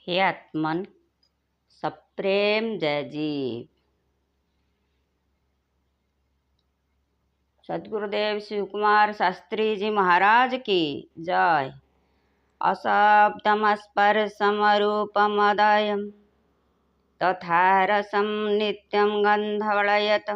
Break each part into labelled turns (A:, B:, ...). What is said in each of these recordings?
A: हे आत्मन सप्रेम जय जीव। सद्गुरुदेव शिव कुमार शास्त्री जी महाराज की जय। अशब्दमस्पर्शमरूपमदयं तथा रसं नित्यं गन्धवलयत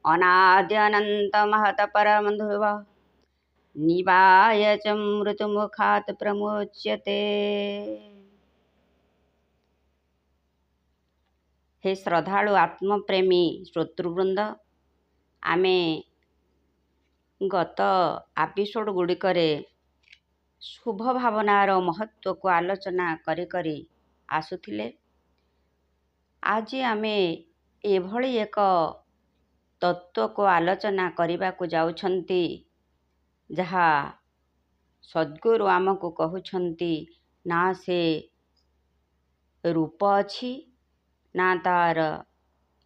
A: अनाद्यनन्तमहतपरमध्रुव निवाय च मृतमुखात् प्रमुच्यते। हे श्रद्धालु आत्मप्रेमी श्रोतृवृंद, आमे गत एपिसोड गुड़िकरे शुभ भावनार महत्व को आलोचना करी आसुथिले। आज आमे एभली एक तत्व को आलोचना करने को जाउछंती जहा सद्गुरु आमको कहउछंती ना से रूप अछि, ना तार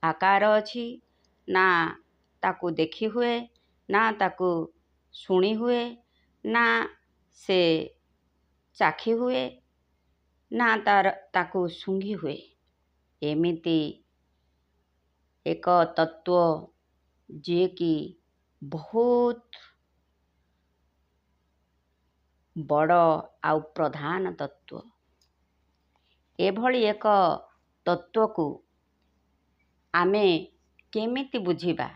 A: आकार अछि, ना ताकू देखी हुए, ना ताकू शुणी हुए, ना से चाखी हुए, ना ताकू सुंघी हुए। एमिति एक तत्व जे कि बहुत बड़ आउ प्रधान तत्व। एभली एक तत्व को आमे केमिति बुझिबा?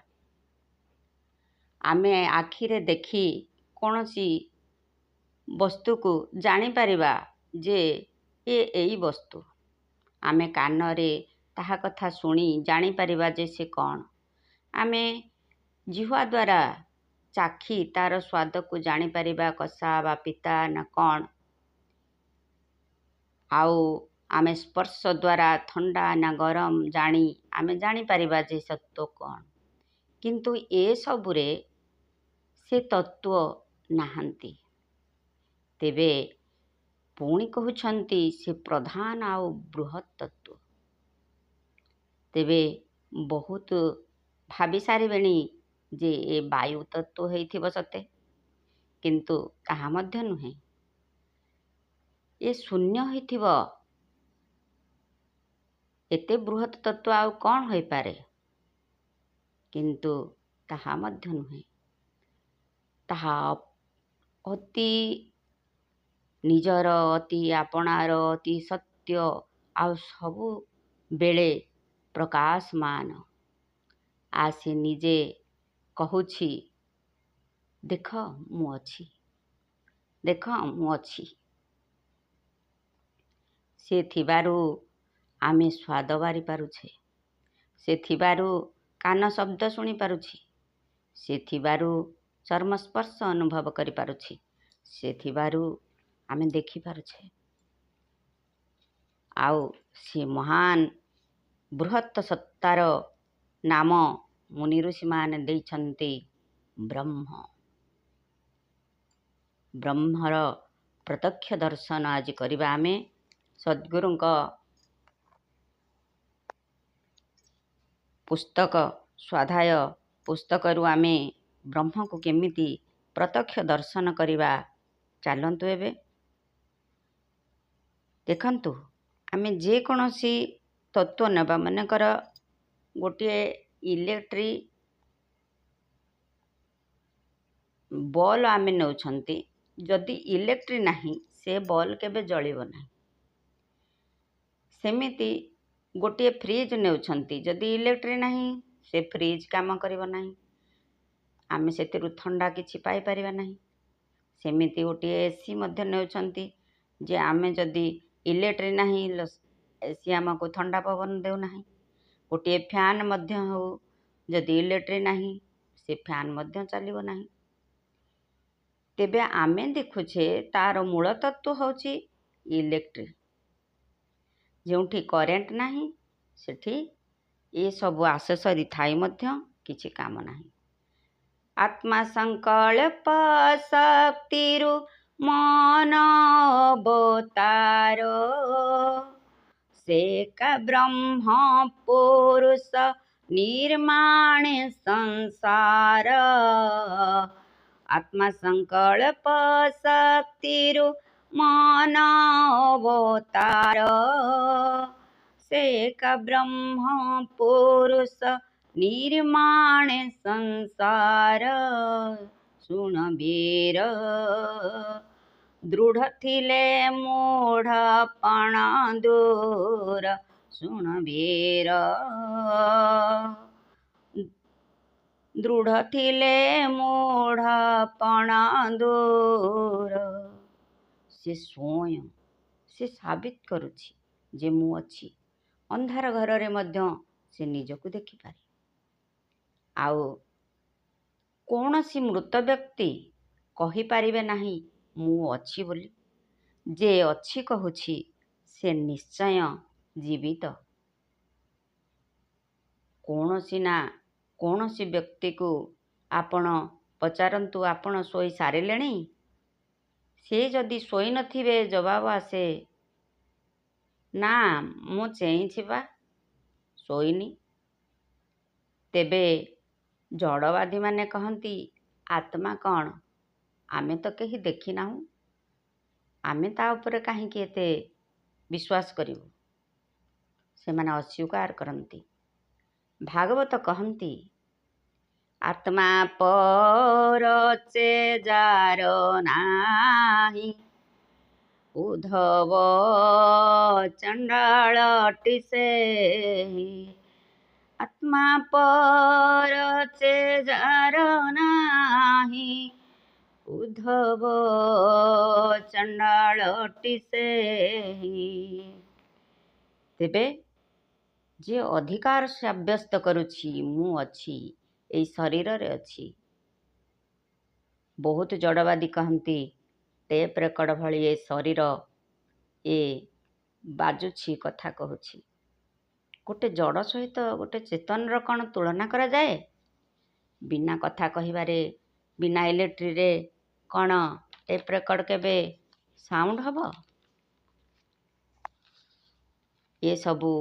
A: आमे आखिरे देखी कोनोसी वस्तु को जानी परिबा जे एई वस्तु। आमे कानरे ताहा कथा सुनी जानी परिबा जे से कौन। आमे जिह्वा द्वारा चाखी तार स्वाद को जानी परिबा कसा बा पिता ना कौन। आउ आमे स्पर्श द्वारा ठंडा ना गरम जानी आमे जानी परिबा जे सत्व कौन। किंतु ए सबुरे से तत्व नाहंती। तेबे पुणी कहउछंती से प्रधान आउ बृहत तत्व। तेबे बहुत भावी सारिबेणी जे ए वायु तत्व हेइथिबो सते, किंतु ताहा मध्य नुहे। ए शून्य हेइथिबो। एते बृहत तत्व आउ कौन होई पारे? किंतु ताहा मध्य नुहे। ताहा अति निजर, अति आपणार, अति सत्य आउ सबु बेले प्रकाशमान। आसे निजे कहूछि देख मु अछि, देख मु अछि। से थिबारु आमे स्वाद बारी पारुछे, से थिबारु कान शब्द शुणी पारुछि, से थिबारु चर्म स्पर्श अनुभव करि पारुछि, से थिबारु आमे देखि पारुछे। आउ से महान बृहत सत्तार नाम मुनि ऋषि माने देइछन्ति ब्रह्म। ब्रह्मर प्रत्यक्ष दर्शन आज करिबा। आमे सद्गुरुंक पुस्तक स्वाध्याय पुस्तकरू आमे ब्रह्म को केमिति प्रत्यक्ष दर्शन करिबा चलंतु। एबे देखंतु आमे जे कोनोसी तत्व नेबा, मानेकर गोटे इलेक्ट्री बॉल आमे नौछंती। जदि इलेक्ट्री नहीं से बॉल केबे जलिबो नहीं। सेमिति गोटे फ्रिज नेउछंती, जदि इलेक्ट्री नहीं से फ्रिज काम करिबो नहीं। आमे सेतिरु ठंडा किछि पाई परिबा नहीं। सेमिति गोटे एसी मध्य नेउछंती, जे आमे जदि इलेक्ट्री नहीं एसी आमको ठंडा पवन देउ नहीं। गोटे फैन मध्य हो, जदि इलेक्ट्री नहीं से फैन मध्य चलिबो नहीं। तेबे आमे देखुछे तार मूल तत्व होछि इलेक्ट्री। जोंठी करेंट नहीं सेठी ए सब आसेसरी थाई मध्य किछि काम नहीं। आत्मा संकल्प शक्तिरु मन अवतारो से का ब्रह्म पुरुष निर्माण संसार। आत्मा संकल्प शक्तिरु मन अवतार से का ब्रह्म पुरुष निर्माण संसार सुन वीर दृढ़ थिले मूढ़ पण दूर सुन वीर ଦୃଢ଼ ଥିଲେ ମୋଢ଼ ପଣ ଦୂର। ସେ ସ୍ୱୟଂ ସେ ସାବିତ କରୁଛି ଯେ ମୁଁ ଅଛି। ଅନ୍ଧାର ଘରରେ ମଧ୍ୟ ସେ ନିଜକୁ ଦେଖିପାରେ। ଆଉ କୌଣସି ମୃତ ବ୍ୟକ୍ତି କହିପାରିବେ ନାହିଁ ମୁଁ ଅଛି ବୋଲି। ଯେ ଅଛି କହୁଛି ସେ ନିଶ୍ଚୟ ଜୀବିତ। କୌଣସି ବ୍ୟକ୍ତିକୁ ଆପଣ ପଚାରନ୍ତୁ ଆପଣ ଶୋଇ ସାରିଲେଣି? ସେ ଯଦି ଶୋଇନଥିବେ ଜବାବ ଆସେ ନା ମୁଁ ଚେଇଁଛି ବା ଶୋଇନି। ତେବେ ଜଡ଼ବାଦୀମାନେ କହନ୍ତି ଆତ୍ମା କ'ଣ? ଆମେ ତ କେହି ଦେଖିନାହୁଁ, ଆମେ ତା ଉପରେ କାହିଁକି ଏତେ ବିଶ୍ୱାସ କରିବୁ? ସେମାନେ ଅସ୍ୱୀକାର କରନ୍ତି। ଭାଗବତ କହନ୍ତି ଆତ୍ମା ପରଚେ ଯାର ନାହିଁ ଉଦ୍ଧବ ଚଣ୍ଡାଳଟି ସେହି। ଆତ୍ମା ପରଚେ ଯାର ନାହିଁ ଉଦ୍ଧବ ଚଣ୍ଡାଳଟି ସେହି। ତେବେ ଯେ ଅଧିକାର ସାବ୍ୟସ୍ତ କରୁଛି ମୁଁ ଅଛି, ଏଇ ଶରୀରରେ ଅଛି। ବହୁତ ଜଡ଼ବାଦୀ କହନ୍ତି ଟେପ୍ ରେକର୍ଡ଼ ଭଳି ଏ ଶରୀର ଏ ବାଜୁଛି, କଥା କହୁଛି। ଗୋଟେ ଜଡ଼ ସହିତ ଗୋଟେ ଚେତନର କ'ଣ ତୁଳନା କରାଯାଏ? ବିନା କଥା କହିବାରେ, ବିନା ଇଲେକ୍ଟ୍ରିରେ କ'ଣ ଟେପ୍ ରେକର୍ଡ଼ କେବେ ସାଉଣ୍ଡ ହେବ? ଏସବୁ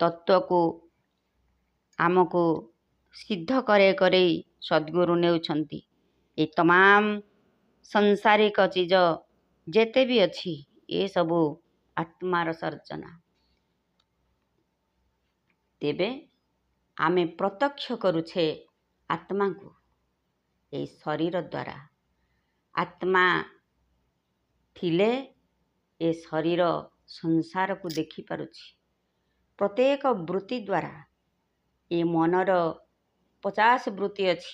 A: ତତ୍ତ୍ୱକୁ ଆମକୁ ସିଦ୍ଧ କରେଇ ସଦ୍ଗୁରୁ ନେଉଛନ୍ତି। ଏ ତମାମ ସଂସାରିକ ଚିଜ ଯେତେ ବି ଅଛି ଏସବୁ ଆତ୍ମାର ସର୍ଜନା। ତେବେ ଆମେ ପ୍ରତ୍ୟକ୍ଷ କରୁଛେ ଆତ୍ମାକୁ ଏଇ ଶରୀର ଦ୍ୱାରା। ଆତ୍ମା ଥିଲେ ଏ ଶରୀର ସଂସାରକୁ ଦେଖିପାରୁଛି। ପ୍ରତ୍ୟେକ ବୃତ୍ତି ଦ୍ୱାରା ଏ ମନର 50 ବୃତ୍ତି ଅଛି।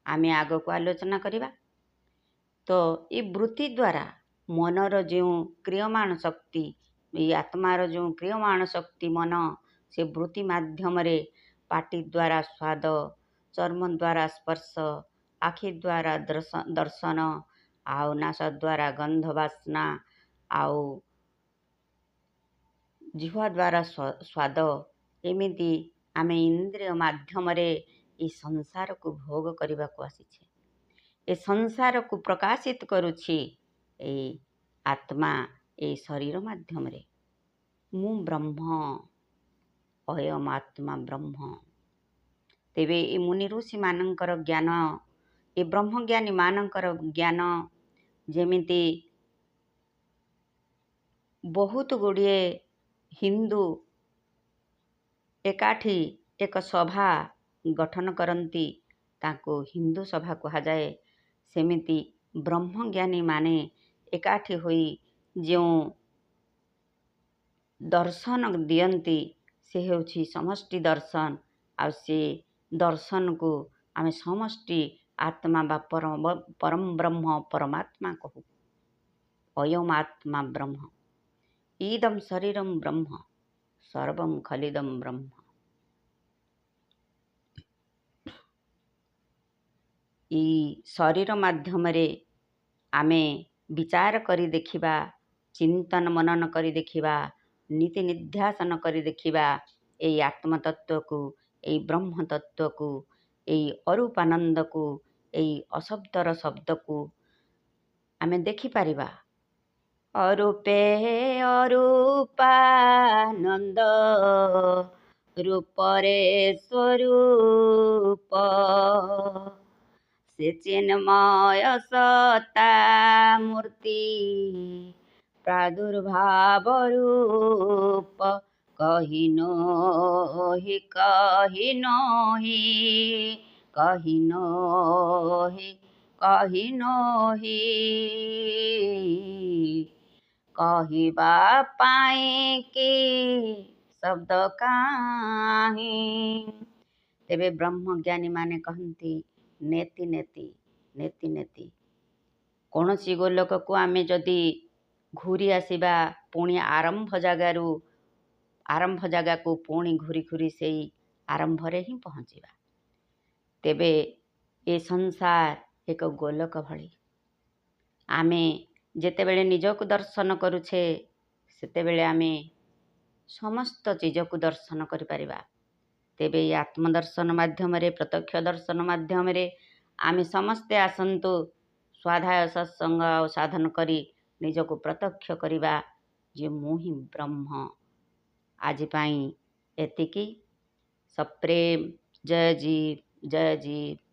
A: ଆମେ ଆଗକୁ ଆଲୋଚନା କରିବା। ତ ଏ ବୃତ୍ତି ଦ୍ୱାରା ମନର ଯେଉଁ କ୍ରିୟମାଣ ଶକ୍ତି, ଏଇ ଆତ୍ମାର ଯେଉଁ କ୍ରିୟମାଣ ଶକ୍ତି ମନ, ସେ ବୃତ୍ତି ମାଧ୍ୟମରେ ପାଟି ଦ୍ୱାରା ସ୍ୱାଦ, ଚର୍ମ ଦ୍ୱାରା ସ୍ପର୍ଶ, ଆଖି ଦ୍ୱାରା ଦର୍ଶନ, ଆଉ ନାସ ଦ୍ୱାରା ଗନ୍ଧ ବାସ୍ନା, ଆଉ ଜିହ୍ୱା ଦ୍ୱାରା ସ୍ୱାଦ, ଏମିତି ଆମେ ଇନ୍ଦ୍ରିୟ ମାଧ୍ୟମରେ ଏ ସଂସାରକୁ ଭୋଗ କରିବାକୁ ଆସିଛେ। ଏ ସଂସାରକୁ ପ୍ରକାଶିତ କରୁଛି ଏଇ ଆତ୍ମା ଏଇ ଶରୀର ମାଧ୍ୟମରେ। ମୁଁ ବ୍ରହ୍ମ, ଅୟମ୍ ଆତ୍ମା ବ୍ରହ୍ମ। ତେବେ ଏ ମୁନି ଋଷିମାନଙ୍କର ଜ୍ଞାନ, ଏ ବ୍ରହ୍ମଜ୍ଞାନୀମାନଙ୍କର ଜ୍ଞାନ ଯେମିତି ବହୁତ ଗୁଡ଼ିଏ ହିନ୍ଦୁ ଏକାଠି ଏକ ସଭା ଗଠନ କରନ୍ତି, ତାଙ୍କୁ ହିନ୍ଦୁ ସଭା କୁହାଯାଏ। ସେମିତି ବ୍ରହ୍ମଜ୍ଞାନୀମାନେ ଏକାଠି ହୋଇ ଯେଉଁ ଦର୍ଶନ ଦିଅନ୍ତି ସେ ହେଉଛି ସମଷ୍ଟି ଦର୍ଶନ। ଆଉ ସେ ଦର୍ଶନକୁ ଆମେ ସମଷ୍ଟି ଆତ୍ମା ବା ପରମ ବ୍ରହ୍ମ ପରମାତ୍ମା କହୁ। ଅୟମ୍ ଆତ୍ମା ବ୍ରହ୍ମ, ଇଦಂ ଶରୀରମ୍ ବ୍ରହ୍ମ, ସର୍ବଂ ଖଲିଦಂ ବ୍ରହ୍ମ। ଏଇ ଶରୀର ମାଧ୍ୟମରେ ଆମେ ବିଚାର କରି ଦେଖିବା, ଚିନ୍ତନ ମନନ କରି ଦେଖିବା, ନୀତି ନିଧ୍ୟାସନ କରି ଦେଖିବା ଏଇ ଆତ୍ମତତ୍ତ୍ୱକୁ, ଏଇ ବ୍ରହ୍ମ ତତ୍ତ୍ୱକୁ, ଏଇ ଅରୂପାନନ୍ଦକୁ, ଏଇ ଅଶବ୍ଦର ଶବ୍ଦକୁ ଆମେ ଦେଖିପାରିବା। ଅରୂପେ ଅରୂପାନନ୍ଦ ରୂପରେ ସ୍ୱରୂପ ସେ ଚିନ୍ମୟ ସତ୍ତା ମୂର୍ତ୍ତି ପ୍ରାଦୁର୍ଭାବ ରୂପ କହି ନୋହି କହି ନୋହି କହି ନୋହି କହି ନୋହି କହିବା ପାଇଁ କି ଶବ୍ଦ କାହିଁ। ତେବେ ବ୍ରହ୍ମଜ୍ଞାନୀମାନେ କହନ୍ତି ନେତି ନେତି ନେତି ନେତି। କୌଣସି ଗୋଲକକୁ ଆମେ ଯଦି ଘୂରି ଆସିବା ପୁଣି ଆରମ୍ଭ ଜାଗାକୁ ପୁଣି ଘୂରି ଘୂରି ସେଇ ଆରମ୍ଭରେ ହିଁ ପହଞ୍ଚିବା। ତେବେ ଏ ସଂସାର ଏକ ଗୋଲକ ଭଳି। ଆମେ ଯେତେବେଳେ ନିଜକୁ ଦର୍ଶନ କରୁଛେ ସେତେବେଳେ ଆମେ ସମସ୍ତ ଚିଜକୁ ଦର୍ଶନ କରିପାରିବା। ତେବେ ଏ ଆତ୍ମଦର୍ଶନ ମାଧ୍ୟମରେ ପ୍ରତ୍ୟକ୍ଷ ଦର୍ଶନ ମାଧ୍ୟମରେ ଆମେ ସମସ୍ତେ ଆସନ୍ତୁ ସ୍ୱାଧ୍ୟାୟ ସତ୍ସଙ୍ଗ ଆଉ ସାଧନ କରି ନିଜକୁ ପ୍ରତ୍ୟକ୍ଷ କରିବା ଯେ ମୁଁ ହିଁ ବ୍ରହ୍ମ। ଆଜି ପାଇଁ ଏତିକି। ସପ୍ରେମ। ଜୟ ଜୀବ ଜୟ ଜୀବ।